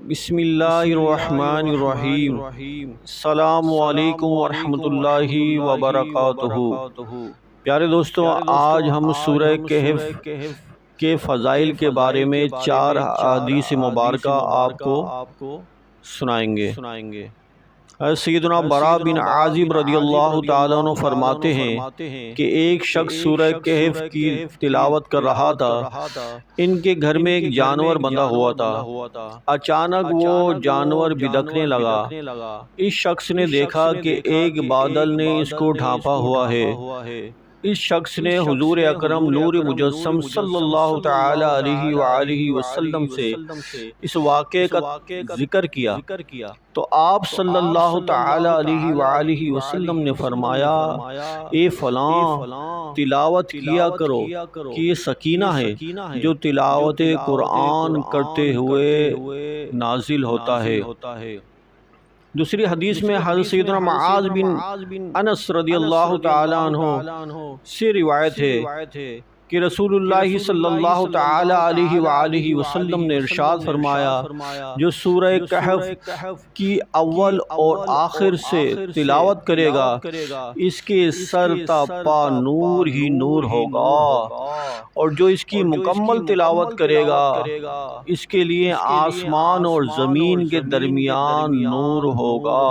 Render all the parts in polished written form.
بسم اللہ الرحمن الرحیم۔ السلام علیکم ورحمۃ اللہ وبرکاتہ۔ پیارے دوستوں، آج ہم سورہ کہف کے فضائل کے بارے میں 4 احادیث مبارکہ آپ کو سنائیں گے۔ سیدنا براء بن عازب رضی اللہ تعالیٰ عنہ فرماتے ہیں کہ ایک شخص سورہ کہف کی تلاوت کر رہا تھا۔ ان کے گھر میں ایک جانور بندھا ہوا تھا۔ اچانک وہ جانور بدکنے لگا۔ اس شخص نے دیکھا کہ ایک بادل نے اس کو ڈھانپا ہوا ہے۔ اس شخص نے حضور اکرم نور مجسم صلی اللہ تعالی علیہ وآلہ وسلم سے اس واقعے کا ذکر کیا تو آپ صلی اللہ تعالی علیہ وآلہ وسلم نے فرمایا، اے فلاں، تلاوت کیا کرو کہ یہ سکینہ ہے جو تلاوت قرآن کرتے ہوئے نازل ہوتا ہے۔ دوسری حدیث میں حضرت سیدنا معاذ بن انس رضی اللہ تعالی عنہ سے روایت ہے کہ رسول اللہ صلی اللہ تعالی علیہ وآلہ وسلم نے ارشاد فرمایا، جو سورہ کہف کی اول اور آخر سے تلاوت کرے گا اس کے سر تا پا نور ہی نور ہوگا، اور جو اس کی مکمل تلاوت کرے گا اس کے لیے آسمان اور زمین کے درمیان نور ہوگا۔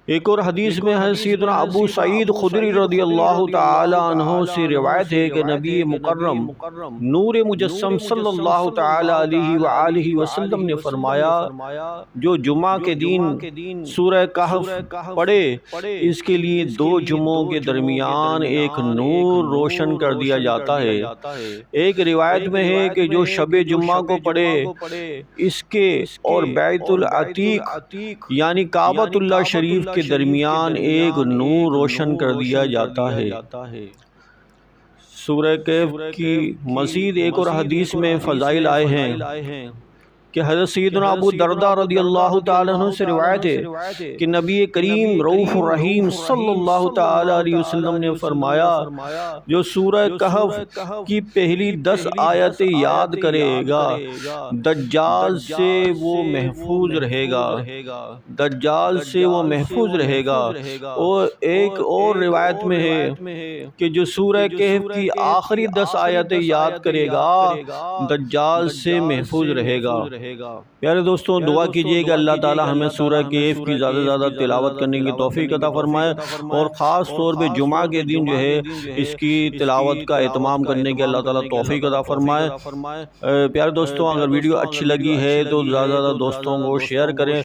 ایک اور حدیث میں ہے سیدنا ابو سعید خدری رضی اللہ تعالی عنہ سے روایت ہے کہ نبی مکرم نور مجسم صلی اللہ تعالی علیہ وآلہ وسلم نے فرمایا، جو جمعہ کے دن سورہ کہف پڑھے اس کے لیے 2 جمعوں کے درمیان ایک نور روشن کر دیا جاتا ہے۔ ایک روایت میں ہے کہ جو شب جمعہ کو پڑھے اس کے اور بیت العتیق یعنی کعبۃ اللہ شریف کے درمیان ایک نور روشن کر دیا جاتا ہے۔ سورہ کہف کی مزید ایک اور حدیث میں فضائل آئے ہیں کہ حضرت سیدنا ابو درداء رضی اللہ تعالیٰ عنہ سے روایت ہے کہ نبی کریم رؤوف الرحیم صلی اللہ تعالی علیہ وسلم نے فرمایا، جو سورہ کہف کی پہلی 10 آیتیں یاد کرے گا دجال سے وہ محفوظ رہے گا، دجال سے وہ محفوظ رہے گا۔ اور ایک اور روایت میں ہے کہ جو سورہ کہف کی آخری 10 آیتیں یاد کرے گا دجال سے محفوظ رہے گا۔ پیارے دوستوں، دعا کیجئے کہ اللہ تعالی ہمیں سورہ کہف کی زیادہ زیادہ تلاوت کرنے کی توفیق عطا فرمائے، اور خاص طور پہ جمعہ کے دن جو ہے اس کی تلاوت کا اہتمام کرنے کی اللہ تعالی توفیق عطا فرمائے۔ پیارے دوستوں، اگر ویڈیو اچھی لگی ہے تو زیادہ زیادہ دوستوں کو شیئر کریں